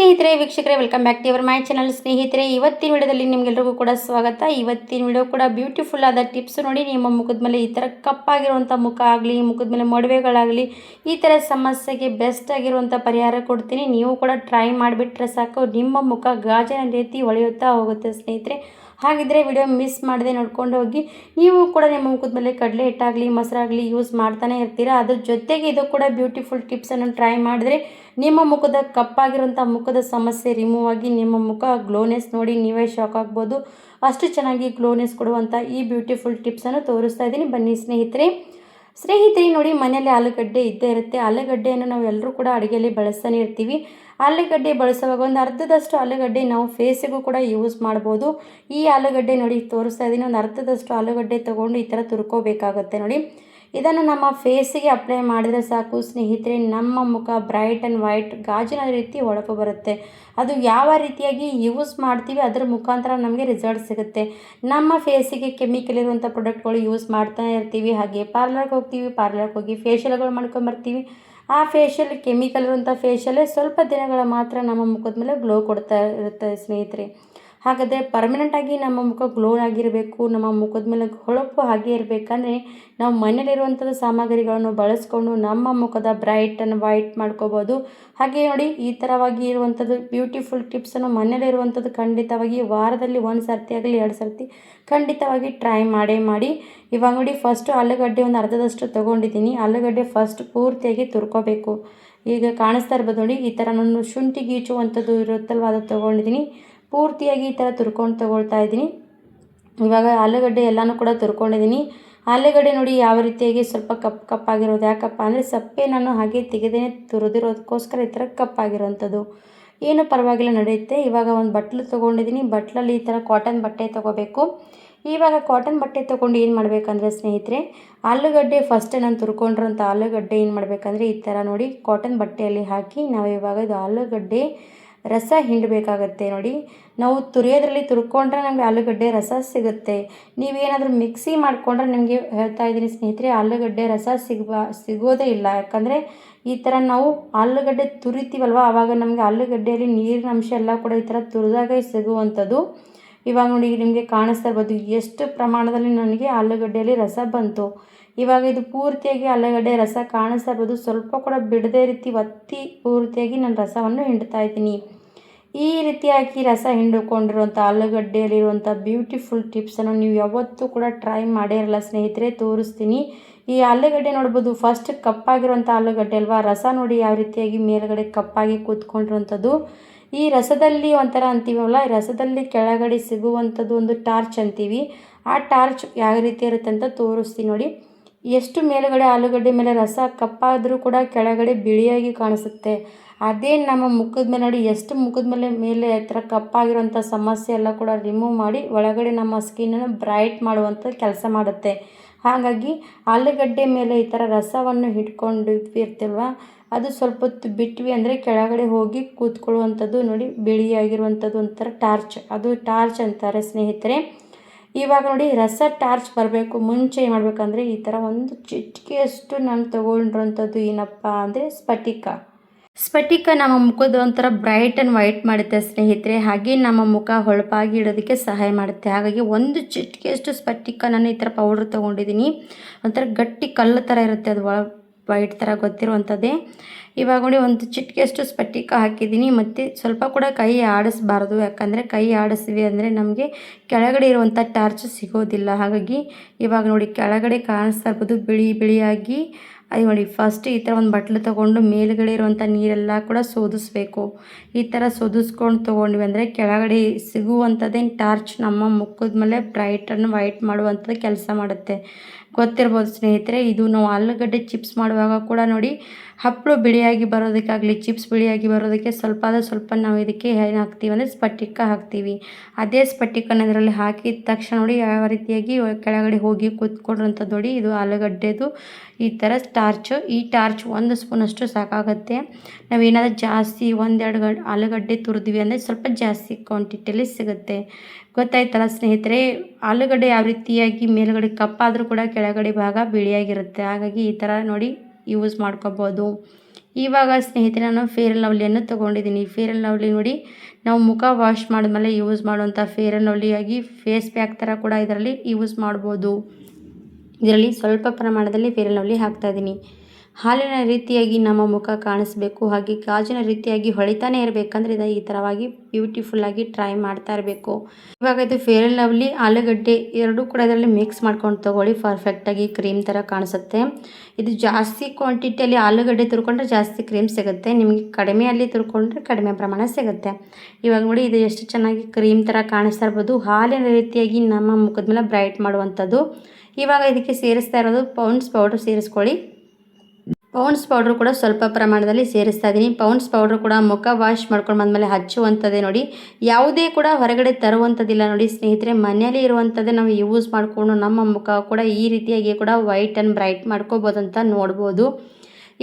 ಸ್ನೇಹಿತರೆ ವೀಕ್ಷಕರೇ welcome back to our my channel. ಸ್ನೇಹಿತರೆ ಇವತ್ತಿನ ವಿಡಿಯೋದಲ್ಲಿ ನಿಮಗೆಲ್ಲರಿಗೂ ಕೂಡ ಸ್ವಾಗತ. ಇವತ್ತಿನ ವಿಡಿಯೋ ಕೂಡ ಬ್ಯೂಟಿಫುಲ್ ಆದ ಟಿಪ್ಸ್ ನೋಡಿ. ನಿಮ್ಮ ಮುಖದ ಮೇಲೆ ಈ ಥರ ಕಪ್ಪಾಗಿರುವಂಥ ಮುಖ ಆಗಲಿ, ಮುಖದ ಮೇಲೆ ಮೊಡವೆಗಳಾಗಲಿ, ಈ ಥರ ಸಮಸ್ಯೆಗೆ ಬೆಸ್ಟ್ ಆಗಿರುವಂಥ ಪರಿಹಾರ ಕೊಡ್ತೀನಿ. ನೀವು ಕೂಡ ಟ್ರೈ ಮಾಡಿಬಿಟ್ರೆ ಸಾಕು, ನಿಮ್ಮ ಮುಖ ಗಾಜಿನ ರೀತಿ ಹೊಳೆಯುತ್ತಾ ಹೋಗುತ್ತೆ ಸ್ನೇಹಿತರೆ. ಹಾಗಿದ್ದರೆ ವಿಡಿಯೋ ಮಿಸ್ ಮಾಡದೆ ನೋಡ್ಕೊಂಡು ಹೋಗಿ. ನೀವು ಕೂಡ ನಿಮ್ಮ ಮುಖದ ಮೇಲೆ ಕಡಲೆ ಹಿಟ್ಟಾಗಲಿ ಮೊಸರಾಗಲಿ ಯೂಸ್ ಮಾಡ್ತಾನೆ ಇರ್ತೀರಾ. ಅದ್ರ ಜೊತೆಗೆ ಇದು ಕೂಡ ಬ್ಯೂಟಿಫುಲ್ ಟಿಪ್ಸನ್ನು ಟ್ರೈ ಮಾಡಿದ್ರೆ ನಿಮ್ಮ ಮುಖದ ಕಪ್ಪಾಗಿರುವಂಥ ಮುಖದ ಸಮಸ್ಯೆ ರಿಮೂವ್ ಆಗಿ ನಿಮ್ಮ ಮುಖ ಗ್ಲೋನೆಸ್ ನೋಡಿ ನೀವೇ ಶಾಕ್ ಆಗ್ಬೋದು. ಅಷ್ಟು ಚೆನ್ನಾಗಿ ಗ್ಲೋನೆಸ್ ಕೊಡುವಂಥ ಈ ಬ್ಯೂಟಿಫುಲ್ ಟಿಪ್ಸನ್ನು ತೋರಿಸ್ತಾ ಇದ್ದೀನಿ, ಬನ್ನಿ ಸ್ನೇಹಿತರೆ. ನೋಡಿ, ಮನೆಯಲ್ಲಿ ಆಲೂಗಡ್ಡೆ ಇದ್ದೇ ಇರುತ್ತೆ. ಆಲೂಗಡ್ಡೆಯನ್ನು ನಾವು ಎಲ್ಲರೂ ಕೂಡ ಅಡುಗೆಯಲ್ಲಿ ಬಳಸ್ತಾನೆ ಇರ್ತೀವಿ. ಆಲೂಗಡ್ಡೆ ಬಳಸುವಾಗ ಒಂದು ಅರ್ಧದಷ್ಟು ಆಲೂಗಡ್ಡೆ ನಾವು ಫೇಸಿಗೂ ಕೂಡ ಯೂಸ್ ಮಾಡ್ಬೋದು. ಈ ಆಲೂಗಡ್ಡೆ ನೋಡಿ ತೋರಿಸ್ತಾ ಇದ್ದೀನಿ. ಒಂದು ಅರ್ಧದಷ್ಟು ಆಲೂಗಡ್ಡೆ ತೊಗೊಂಡು ಈ ಥರ ತುರ್ಕೋಬೇಕಾಗತ್ತೆ ನೋಡಿ. ಇದನ್ನು ನಮ್ಮ ಫೇಸಿಗೆ ಅಪ್ಲೈ ಮಾಡಿದರೆ ಸಾಕು ಸ್ನೇಹಿತರೆ, ನಮ್ಮ ಮುಖ ಬ್ರೈಟ್ ಆ್ಯಂಡ್ ವೈಟ್ ಗಾಜಿನ ರೀತಿ ಹೊಳಪು ಬರುತ್ತೆ. ಅದು ಯಾವ ರೀತಿಯಾಗಿ ಯೂಸ್ ಮಾಡ್ತೀವಿ ಅದರ ಮುಖಾಂತರ ನಮಗೆ ರಿಸಲ್ಟ್ ಸಿಗುತ್ತೆ. ನಮ್ಮ ಫೇಸಿಗೆ ಕೆಮಿಕಲ್ ಇರುವಂಥ ಪ್ರಾಡಕ್ಟ್ಗಳು ಯೂಸ್ ಮಾಡ್ತಾನೆ ಇರ್ತೀವಿ. ಹಾಗೆ ಪಾರ್ಲರ್ಗೆ ಹೋಗ್ತೀವಿ, ಪಾರ್ಲರ್ಗೆ ಹೋಗಿ ಫೇಶಿಯಲ್ಗಳು ಮಾಡ್ಕೊಂಬರ್ತೀವಿ. ಆ ಫೇಶಿಯಲ್ ಕೆಮಿಕಲ್ ಇರುವಂಥ ಫೇಶಿಯಲ್ಲೇ ಸ್ವಲ್ಪ ದಿನಗಳ ಮಾತ್ರ ನಮ್ಮ ಮುಖದ ಮೇಲೆ ಗ್ಲೋ ಕೊಡ್ತಾ ಇರುತ್ತೆ ಸ್ನೇಹಿತರೆ. ಹಾಗಾದರೆ ಪರ್ಮನೆಂಟಾಗಿ ನಮ್ಮ ಮುಖ ಗ್ಲೋ ಆಗಿರಬೇಕು, ನಮ್ಮ ಮುಖದ ಮೇಲೆ ಹೊಳಪು ಹಾಗೆ ಇರಬೇಕಂದ್ರೆ ನಾವು ಮನೇಲಿರುವಂಥದ್ದು ಸಾಮಗ್ರಿಗಳನ್ನು ಬಳಸ್ಕೊಂಡು ನಮ್ಮ ಮುಖದ ಬ್ರೈಟ್ ಆ್ಯಂಡ್ ವೈಟ್ ಮಾಡ್ಕೋಬೋದು. ಹಾಗೆ ನೋಡಿ, ಈ ಥರವಾಗಿ ಇರುವಂಥದ್ದು ಬ್ಯೂಟಿಫುಲ್ ಟಿಪ್ಸನ್ನು ಮನೇಲಿರುವಂಥದ್ದು ಖಂಡಿತವಾಗಿ ವಾರದಲ್ಲಿ 1 ಸರ್ತಿ ಆಗಲಿ 2 ಸರ್ತಿ ಖಂಡಿತವಾಗಿ ಟ್ರೈ ಮಾಡಿ. ಇವಾಗ ನೋಡಿ, ಫಸ್ಟು ಆಲೂಗಡ್ಡೆ ಒಂದು ಅರ್ಧದಷ್ಟು ತೊಗೊಂಡಿದ್ದೀನಿ. ಆಲೂಗಡ್ಡೆ ಫಸ್ಟ್ ಪೂರ್ತಿಯಾಗಿ ತುರ್ಕೋಬೇಕು. ಈಗ ಕಾಣಿಸ್ತಾ ಇರ್ಬೋದು ನೋಡಿ, ಈ ಥರ ನಾನು ಶುಂಠಿ ಗೀಚುವಂಥದ್ದು ಇರುತ್ತಲ್ವ ಅದು ತೊಗೊಂಡಿದ್ದೀನಿ. ಪೂರ್ತಿಯಾಗಿ ಈ ಥರ ತೊಗೊಳ್ತಾ ಇದ್ದೀನಿ. ಇವಾಗ ಆಲೂಗಡ್ಡೆ ಎಲ್ಲನೂ ಕೂಡ ತುರ್ಕೊಂಡಿದ್ದೀನಿ. ಆಲೂಗಡ್ಡೆ ನೋಡಿ ಯಾವ ರೀತಿಯಾಗಿ ಸ್ವಲ್ಪ ಕಪ್ಪಾಗಿರೋದು, ಯಾಕಪ್ಪ ಅಂದರೆ ಸಪ್ಪೆ ನಾನು ಹಾಗೆ ತೆಗೆದೇ ತುರಿದಿರೋದಕ್ಕೋಸ್ಕರ ಈ ಥರ ಕಪ್ಪಾಗಿರೋವಂಥದ್ದು. ಏನು ಪರವಾಗಿಲ್ಲ, ನಡೆಯುತ್ತೆ. ಇವಾಗ ಒಂದು ಬಟ್ಲು ತೊಗೊಂಡಿದ್ದೀನಿ. ಬಟ್ಲಲ್ಲಿ ಈ ಥರ ಕಾಟನ್ ಬಟ್ಟೆ ತೊಗೋಬೇಕು. ಇವಾಗ ಕಾಟನ್ ಬಟ್ಟೆ ತೊಗೊಂಡು ಏನು ಮಾಡಬೇಕಂದ್ರೆ ಸ್ನೇಹಿತರೆ, ಆಲೂಗಡ್ಡೆ ಫಸ್ಟ್ ನಾನು ತುರ್ಕೊಂಡಿರೋಂಥ ಆಲೂಗಡ್ಡೆ ಏನು ಮಾಡಬೇಕಂದ್ರೆ ಈ ಥರ ನೋಡಿ ಕಾಟನ್ ಬಟ್ಟೆಯಲ್ಲಿ ಹಾಕಿ ನಾವು ಇವಾಗ ಇದು ಆಲೂಗಡ್ಡೆ ರಸ ಹಿಂಡಬೇಕಾಗತ್ತೆ ನೋಡಿ. ನಾವು ತುರಿಯೋದ್ರಲ್ಲಿ ತುರ್ಕೊಂಡ್ರೆ ನಮಗೆ ಆಲೂಗಡ್ಡೆ ರಸ ಸಿಗುತ್ತೆ. ನೀವೇನಾದರೂ ಮಿಕ್ಸಿ ಮಾಡಿಕೊಂಡ್ರೆ ನಿಮಗೆ ಹೇಳ್ತಾ ಇದ್ದೀನಿ ಸ್ನೇಹಿತರೆ, ಆಲೂಗಡ್ಡೆ ರಸ ಸಿಗೋದೇ ಇಲ್ಲ. ಯಾಕಂದರೆ ಈ ಥರ ನಾವು ಆಲೂಗಡ್ಡೆ ತುರಿತೀವಲ್ವ, ಆವಾಗ ನಮಗೆ ಆಲೂಗಡ್ಡೆಯಲ್ಲಿ ನೀರಿನ ಅಂಶ ಎಲ್ಲ ಕೂಡ ಈ ಥರ ತುರಿದಾಗ ಸಿಗುವಂಥದ್ದು. ಇವಾಗ ನೋಡಿ, ನಿಮಗೆ ಕಾಣಿಸ್ತಾ ಇರ್ಬೋದು ಎಷ್ಟು ಪ್ರಮಾಣದಲ್ಲಿ ನನಗೆ ಆಲೂಗಡ್ಡೆಯಲ್ಲಿ ರಸ ಬಂತು. ಇವಾಗ ಇದು ಪೂರ್ತಿಯಾಗಿ ಆಲೂಗಡ್ಡೆ ರಸ ಕಾಣಿಸ್ತಾ ಇರ್ಬೋದು. ಸ್ವಲ್ಪ ಕೂಡ ಬಿಡದೇ ರೀತಿ ಒತ್ತಿ ಪೂರ್ತಿಯಾಗಿ ನಾನು ರಸವನ್ನು ಹಿಂಡ್ತಾ ಇದ್ದೀನಿ. ಈ ರೀತಿಯಾಗಿ ರಸ ಹಿಂಡಿಕೊಂಡಿರುವಂಥ ಆಲೂಗಡ್ಡೆಯಲ್ಲಿರುವಂಥ ಬ್ಯೂಟಿಫುಲ್ ಟಿಪ್ಸನ್ನು ನೀವು ಯಾವತ್ತೂ ಕೂಡ ಟ್ರೈ ಮಾಡೇ ಇರಲ್ಲ ಸ್ನೇಹಿತರೆ. ತೋರಿಸ್ತೀನಿ. ಈ ಆಲೂಗಡ್ಡೆ ನೋಡ್ಬೋದು, ಫಸ್ಟ್ ಕಪ್ಪಾಗಿರುವಂಥ ಆಲೂಗಡ್ಡೆ ಅಲ್ವಾ, ರಸ ನೋಡಿ ಯಾವ ರೀತಿಯಾಗಿ ಮೇಲ್ಗಡೆ ಕಪ್ಪಾಗಿ ಕೂತ್ಕೊಂಡಿರುವಂಥದ್ದು. ಈ ರಸದಲ್ಲಿ ಒಂಥರ ಅಂತೀವಲ್ಲ, ಈ ರಸದಲ್ಲಿ ಕೆಳಗಡೆ ಸಿಗುವಂಥದ್ದು ಒಂದು ಟಾರ್ಚ್ ಅಂತೀವಿ. ಆ ಟಾರ್ಚ್ ಯಾವ ರೀತಿ ಇರುತ್ತೆ ಅಂತ ತೋರಿಸ್ತೀನಿ ನೋಡಿ. ಎಷ್ಟು ಮೇಲುಗಡೆ ಆಲೂಗಡ್ಡೆ ಮೇಲೆ ರಸ ಕಪ್ಪಾದರೂ ಕೂಡ ಕೆಳಗಡೆ ಬಿಳಿಯಾಗಿ ಕಾಣಿಸುತ್ತೆ. ಅದೇ ನಮ್ಮ ಮುಖದ ಮೇಲೆ ನೋಡಿ, ಎಷ್ಟು ಮುಖದ ಮೇಲೆ ಈ ಥರ ಕಪ್ಪಾಗಿರುವಂಥ ಸಮಸ್ಯೆ ಎಲ್ಲ ಕೂಡ ರಿಮೂವ್ ಮಾಡಿ ಒಳಗಡೆ ನಮ್ಮ ಸ್ಕಿನ್ನನ್ನು ಬ್ರೈಟ್ ಮಾಡುವಂಥ ಕೆಲಸ ಮಾಡುತ್ತೆ. ಹಾಗಾಗಿ ಆಲೂಗಡ್ಡೆ ಮೇಲೆ ಈ ಥರ ರಸವನ್ನು ಹಿಡ್ಕೊಂಡು ಇರ್ತಿಲ್ವ, ಅದು ಸ್ವಲ್ಪ ಹೊತ್ತು ಬಿಟ್ವಿ ಅಂದರೆ ಕೆಳಗಡೆ ಹೋಗಿ ಕೂತ್ಕೊಳ್ಳುವಂಥದ್ದು ನೋಡಿ, ಬಿಳಿಯಾಗಿರುವಂಥದ್ದು ಒಂಥರ ಟಾರ್ಚ್, ಅದು ಟಾರ್ಚ್ ಅಂತಾರೆ ಸ್ನೇಹಿತರೆ. ಇವಾಗ ನೋಡಿ, ರಸ ಟಾರ್ಚ್ ಬರಬೇಕು ಮುಂಚೆ ಏನು ಮಾಡಬೇಕಂದ್ರೆ ಈ ಥರ ಒಂದು ಚಿಟಿಕೆಯಷ್ಟು ನಾನು ತೊಗೊಂಡಿರೋಂಥದ್ದು ಏನಪ್ಪ ಅಂದರೆ ಸ್ಫಟಿಕ ನಮ್ಮ ಮುಖದ ಒಂಥರ ಬ್ರೈಟ್ ಆ್ಯಂಡ್ ವೈಟ್ ಮಾಡುತ್ತೆ ಸ್ನೇಹಿತರೆ. ಹಾಗೆ ನಮ್ಮ ಮುಖ ಹೊಳಪಾಗಿ ಇಡೋದಕ್ಕೆ ಸಹಾಯ ಮಾಡುತ್ತೆ. ಹಾಗಾಗಿ ಒಂದು ಚಿಟಿಕೆಯಷ್ಟು ಸ್ಫಟಿಕ ನಾನು ಈ ಥರ ಪೌಡ್ರ್ ತೊಗೊಂಡಿದ್ದೀನಿ. ಒಂಥರ ಗಟ್ಟಿ ಕಲ್ಲು ಥರ ಇರುತ್ತೆ, ಅದು ವೈಟ್ ಥರ ಗೊತ್ತಿರುವಂಥದ್ದೇ. ಇವಾಗ ನೋಡಿ, ಒಂದು ಚಿಟಿಕೆಯಷ್ಟು ಸ್ಫಟಿಕ ಹಾಕಿದ್ದೀನಿ. ಮತ್ತು ಸ್ವಲ್ಪ ಕೂಡ ಕೈ ಆಡಿಸ್ಬಾರ್ದು, ಯಾಕಂದರೆ ಕೈ ಆಡಿಸ್ವಿ ಅಂದರೆ ನಮಗೆ ಕೆಳಗಡೆ ಇರುವಂಥ ಟಾರ್ಚ್ ಸಿಗೋದಿಲ್ಲ. ಹಾಗಾಗಿ ಇವಾಗ ನೋಡಿ, ಕೆಳಗಡೆ ಕಾಣಿಸ್ತಾ ಇರ್ಬೋದು ಬಿಳಿಯಾಗಿ. ಅದು ನೋಡಿ, ಫಸ್ಟ್ ಈ ಥರ ಒಂದು ಬಟ್ಲು ತೊಗೊಂಡು ಮೇಲುಗಡೆ ಇರುವಂಥ ನೀರೆಲ್ಲ ಕೂಡ ಸೋದಿಸ್ಬೇಕು. ಈ ಥರ ಸೋದಿಸ್ಕೊಂಡು ತೊಗೊಂಡ್ವಿ ಅಂದರೆ ಕೆಳಗಡೆ ಸಿಗುವಂಥದ್ದೇನು ಟಾರ್ಚ್ ನಮ್ಮ ಮುಖದ ಮೇಲೆ ಬ್ರೈಟ್ ಆ್ಯಂಡ್ ವೈಟ್ ಮಾಡುವಂಥದ್ದು ಕೆಲಸ ಮಾಡುತ್ತೆ. ಗೊತ್ತಿರ್ಬೋದು ಸ್ನೇಹಿತರೆ. ಇದು ನಾವು ಆಲೂಗಡ್ಡೆ ಚಿಪ್ಸ್ ಮಾಡುವಾಗ ಕೂಡ ನೋಡಿ, ಹಪ್ಪಳು ಬಿಳಿಯಾಗಿ ಬರೋದಕ್ಕಾಗಲಿ ಚಿಪ್ಸ್ ಬಿಳಿಯಾಗಿ ಬರೋದಕ್ಕೆ ಸ್ವಲ್ಪ ನಾವು ಇದಕ್ಕೆ ಏನು ಹಾಕ್ತೀವಿ ಅಂದರೆ ಸ್ಫಟಿಕ ಹಾಕ್ತೀವಿ. ಅದೇ ಸ್ಫಟಿಕನ ಇದರಲ್ಲಿ ಹಾಕಿದ ತಕ್ಷಣ ನೋಡಿ ಯಾವ ರೀತಿಯಾಗಿ ಕೆಳಗಡೆ ಹೋಗಿ ಕೂತ್ಕೊಂಡಿರೋಂಥದ್ದು ನೋಡಿ, ಇದು ಆಲೂಗಡ್ಡೆದು ಈ ಥರ ಟಾರ್ಚು. ಈ ಟಾರ್ಚ್ 1 ಸ್ಪೂನಷ್ಟು ಸಾಕಾಗುತ್ತೆ. ನಾವೇನಾದರೂ ಜಾಸ್ತಿ 1-2 ಆಲೂಗಡ್ಡೆ ತುರಿದ್ವಿ ಅಂದರೆ ಸ್ವಲ್ಪ ಜಾಸ್ತಿ ಕ್ವಾಂಟಿಟಿಯಲ್ಲಿ ಸಿಗುತ್ತೆ. ಗೊತ್ತಾಯ್ತಲ್ಲ ಸ್ನೇಹಿತರೆ, ಆಲೂಗಡ್ಡೆ ಯಾವ ರೀತಿಯಾಗಿ ಮೇಲುಗಡೆ ಕಪ್ಪಾದರೂ ಕೂಡ ಕೆಳಗಡೆ ಭಾಗ ಬಿಳಿಯಾಗಿರುತ್ತೆ. ಹಾಗಾಗಿ ಈ ಥರ ನೋಡಿ ಯೂಸ್ ಮಾಡ್ಕೋಬೋದು. ಇವಾಗ ಸ್ನೇಹಿತರೆ ನಾನು ಫೇರ್ ಆ್ಯಂಡ್ ಲವ್ಲಿಯನ್ನು ತೊಗೊಂಡಿದ್ದೀನಿ. ಫೇರ್ ಆ್ಯಂಡ್ ಲವ್ಲಿ ನೋಡಿ, ನಾವು ಮುಖ ವಾಶ್ ಮಾಡಿದ್ಮೇಲೆ ಯೂಸ್ ಮಾಡುವಂಥ ಫೇರ್ ಆ್ಯಂಡ್ ಲವ್ಲಿಯಾಗಿ ಫೇಸ್ ಪ್ಯಾಕ್ ಥರ ಕೂಡ ಇದರಲ್ಲಿ ಯೂಸ್ ಮಾಡ್ಬೋದು. ಇದರಲ್ಲಿ ಸ್ವಲ್ಪ ಪ್ರಮಾಣದಲ್ಲಿ ಫೇರ್ ಆ್ಯಂಡ್ ಲವ್ಲಿ ಹಾಕ್ತಾಯಿದ್ದೀನಿ. ಹಾಲಿನ ರೀತಿಯಾಗಿ ನಮ್ಮ ಮುಖ ಕಾಣಿಸ್ಬೇಕು, ಹಾಗೆ ಗಾಜಿನ ರೀತಿಯಾಗಿ ಹೊಳಿತಾನೆ ಇರಬೇಕಂದ್ರೆ ಈ ಥರವಾಗಿ ಬ್ಯೂಟಿಫುಲ್ಲಾಗಿ ಟ್ರೈ ಮಾಡ್ತಾ ಇರಬೇಕು. ಇವಾಗ ಇದು ಫೇರ್ ಆ್ಯಂಡ್ ಲವ್ಲಿ ಆಲೂಗಡ್ಡೆ ಎರಡೂ ಕೂಡ ಇದರಲ್ಲಿ ಮಿಕ್ಸ್ ಮಾಡ್ಕೊಂಡು ತೊಗೊಳ್ಳಿ, ಪರ್ಫೆಕ್ಟಾಗಿ ಕ್ರೀಮ್ ಥರ ಕಾಣಿಸುತ್ತೆ. ಇದು ಜಾಸ್ತಿ ಕ್ವಾಂಟಿಟಿಯಲ್ಲಿ ಆಲೂಗಡ್ಡೆ ತುರ್ಕೊಂಡ್ರೆ ಜಾಸ್ತಿ ಕ್ರೀಮ್ ಸಿಗುತ್ತೆ, ನಿಮಗೆ ಕಡಿಮೆಯಲ್ಲಿ ತುರ್ಕೊಂಡ್ರೆ ಕಡಿಮೆ ಪ್ರಮಾಣ ಸಿಗುತ್ತೆ. ಇವಾಗ ನೋಡಿ ಇದು ಎಷ್ಟು ಚೆನ್ನಾಗಿ ಕ್ರೀಮ್ ಥರ ಕಾಣಿಸ್ತಾ ಇರ್ಬೋದು. ಹಾಲಿನ ರೀತಿಯಾಗಿ ನಮ್ಮ ಮುಖದ ಮೇಲೆ ಬ್ರೈಟ್ ಮಾಡುವಂಥದ್ದು. ಇವಾಗ ಇದಕ್ಕೆ ಸೇರಿಸ್ತಾ ಇರೋದು ಪೌಂಡ್ಸ್ ಪೌಡ್ರ್ ಸೇರಿಸ್ಕೊಳ್ಳಿ. ಪೌಂಡ್ಸ್ ಪೌಡ್ರು ಕೂಡ ಸ್ವಲ್ಪ ಪ್ರಮಾಣದಲ್ಲಿ ಸೇರಿಸ್ತಾ ಇದ್ದೀನಿ. ಪೌಂಡ್ಸ್ ಪೌಡ್ರು ಕೂಡ ಮುಖ ವಾಶ್ ಮಾಡ್ಕೊಂಡು ಬಂದಮೇಲೆ ಹಚ್ಚುವಂಥದ್ದೇ ನೋಡಿ, ಯಾವುದೇ ಕೂಡ ಹೊರಗಡೆ ತರುವಂಥದ್ದಿಲ್ಲ ನೋಡಿ ಸ್ನೇಹಿತರೆ. ಮನೆಯಲ್ಲಿ ಇರುವಂಥದ್ದೇ ನಾವು ಯೂಸ್ ಮಾಡಿಕೊಂಡು ನಮ್ಮ ಮುಖ ಕೂಡ ಈ ರೀತಿಯಾಗಿ ಕೂಡ ವೈಟ್ ಆ್ಯಂಡ್ ಬ್ರೈಟ್ ಮಾಡ್ಕೋಬೋದು ಅಂತ ನೋಡ್ಬೋದು.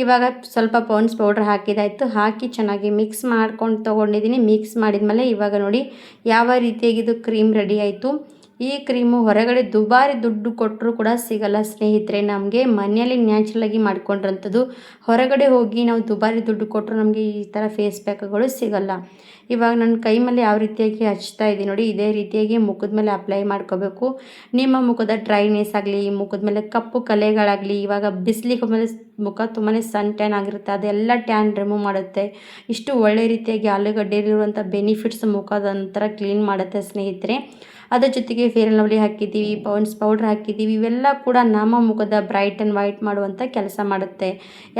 ಇವಾಗ ಸ್ವಲ್ಪ ಪೌಂಡ್ಸ್ ಪೌಡ್ರ್ ಹಾಕಿದಾಯಿತು, ಹಾಕಿ ಚೆನ್ನಾಗಿ ಮಿಕ್ಸ್ ಮಾಡ್ಕೊಂಡು ತೊಗೊಂಡಿದ್ದೀನಿ. ಮಿಕ್ಸ್ ಮಾಡಿದ್ಮೇಲೆ ಇವಾಗ ನೋಡಿ ಯಾವ ರೀತಿಯಾಗಿ ಇದು ಕ್ರೀಮ್ ರೆಡಿ ಆಯಿತು. ಈ ಕ್ರೀಮು ಹೊರಗಡೆ ದುಬಾರಿ ದುಡ್ಡು ಕೊಟ್ಟರು ಕೂಡ ಸಿಗಲ್ಲ ಸ್ನೇಹಿತರೆ. ನಮಗೆ ಮನೆಯಲ್ಲಿ ನ್ಯಾಚುರಲಾಗಿ ಮಾಡ್ಕೊಂಡಿರೋಂಥದ್ದು. ಹೊರಗಡೆ ಹೋಗಿ ನಾವು ದುಬಾರಿ ದುಡ್ಡು ಕೊಟ್ಟರು ನಮಗೆ ಈ ಥರ ಫೇಸ್ ಪ್ಯಾಕ್ಗಳು ಸಿಗಲ್ಲ. ಇವಾಗ ನನ್ನ ಕೈ ಮೇಲೆ ಯಾವ ರೀತಿಯಾಗಿ ಹಚ್ತಾ ಇದ್ದೀನಿ ನೋಡಿ, ಇದೇ ರೀತಿಯಾಗಿ ಮುಖದ ಮೇಲೆ ಅಪ್ಲೈ ಮಾಡ್ಕೋಬೇಕು. ನಿಮ್ಮ ಮುಖದ ಡ್ರೈನೆಸ್ ಆಗಲಿ, ಮುಖದ ಮೇಲೆ ಕಪ್ಪು ಕಲೆಗಳಾಗಲಿ, ಇವಾಗ ಬಿಸಿಲಿಗೆ ಮೇಲೆ ಮುಖ ತುಂಬಾ ಸನ್ ಟ್ಯಾನ್ ಆಗಿರುತ್ತೆ, ಅದೆಲ್ಲ ಟ್ಯಾನ್ ರಿಮೂವ್ ಮಾಡುತ್ತೆ. ಇಷ್ಟು ಒಳ್ಳೆ ರೀತಿಯಾಗಿ ಆಲೂಗಡ್ಡೆಯಲ್ಲಿರುವಂಥ ಬೆನಿಫಿಟ್ಸ್ ಮುಖದ ಒಂಥರ ಕ್ಲೀನ್ ಮಾಡುತ್ತೆ ಸ್ನೇಹಿತರೆ. ಅದರ ಜೊತೆಗೆ ಫೇರ್ ಆ್ಯಂಡ್ ಲವ್ಲಿ ಹಾಕಿದ್ದೀವಿ, ಪೌಂಡ್ಸ್ ಪೌಡ್ರ್ ಹಾಕಿದ್ದೀವಿ. ಇವೆಲ್ಲ ಕೂಡ ನಮ್ಮ ಮುಖದ ಬ್ರೈಟ್ ಆ್ಯಂಡ್ ವೈಟ್ ಮಾಡುವಂಥ ಕೆಲಸ ಮಾಡುತ್ತೆ.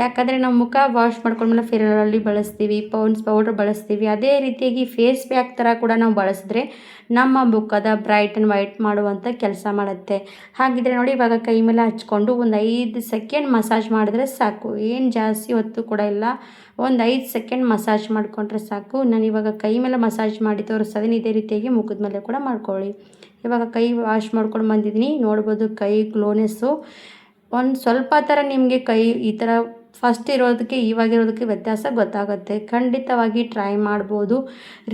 ಯಾಕಂದರೆ ನಾವು ಮುಖ ವಾಶ್ ಮಾಡ್ಕೊಂಡ್ಮೇಲೆ ಫೇರ್ ಆ್ಯಂಡ್ ಲವ್ಲಿ ಬಳಸ್ತೀವಿ, ಪೌಂಡ್ಸ್ ಪೌಡ್ರ್ ಬಳಸ್ತೀವಿ. ಅದೇ ರೀತಿಯಾಗಿ ಫೇಸ್ ಪ್ಯಾಕ್ ಥರ ಕೂಡ ನಾವು ಬಳಸಿದ್ರೆ ನಮ್ಮ ಮುಖದ ಬ್ರೈಟ್ ಆ್ಯಂಡ್ ವೈಟ್ ಮಾಡುವಂಥ ಕೆಲಸ ಮಾಡುತ್ತೆ. ಹಾಗಿದ್ರೆ ನೋಡಿ ಇವಾಗ ಕೈ ಮೇಲೆ ಹಚ್ಕೊಂಡು ಒಂದು 5 ಸೆಕೆಂಡ್ ಮಸಾಜ್ ಮಾಡಿದ್ರೆ ಸಾಕು. ಏನು ಜಾಸ್ತಿ ಹೊತ್ತು ಕೂಡ ಇಲ್ಲ, ಒಂದು 5 ಸೆಕೆಂಡ್ ಮಸಾಜ್ ಮಾಡಿಕೊಂಡ್ರೆ ಸಾಕು. ನಾನು ಇವಾಗ ಕೈ ಮೇಲೆ ಮಸಾಜ್ ಮಾಡಿ ತೋರಿಸ್ತಿದ್ದೀನಿ, ಇದೇ ರೀತಿಯಾಗಿ ಮುಖದ ಮೇಲೆ ಕೂಡ ಮಾಡ್ಕೊಳ್ಳಿ. ಇವಾಗ ಕೈ ವಾಶ್ ಮಾಡ್ಕೊಂಡು ಬಂದಿದ್ದೀನಿ, ನೋಡ್ಬೋದು ಕೈ ಗ್ಲೋನೆಸ್ಸು ಒಂದು ಸ್ವಲ್ಪ ಥರ ನಿಮಗೆ ಕೈ ಈ ಥರ ಫಸ್ಟ್ ಇರೋದಕ್ಕೆ ಇವಾಗಿರೋದಕ್ಕೆ ವ್ಯತ್ಯಾಸ ಗೊತ್ತಾಗುತ್ತೆ. ಖಂಡಿತವಾಗಿ ಟ್ರೈ ಮಾಡ್ಬೋದು.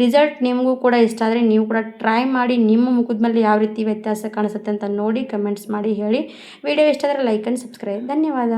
ರಿಸಲ್ಟ್ ನಿಮಗೂ ಕೂಡ ಇಷ್ಟ ಆದರೆ ನೀವು ಕೂಡ ಟ್ರೈ ಮಾಡಿ, ನಿಮ್ಮ ಮುಖದ ಮೇಲೆ ಯಾವ ರೀತಿ ವ್ಯತ್ಯಾಸ ಕಾಣಿಸುತ್ತೆ ಅಂತ ನೋಡಿ ಕಮೆಂಟ್ಸ್ ಮಾಡಿ ಹೇಳಿ. ವಿಡಿಯೋ ಇಷ್ಟ ಆದರೆ ಲೈಕ್ ಆ್ಯಂಡ್ ಸಬ್ಸ್ಕ್ರೈಬ್. ಧನ್ಯವಾದ.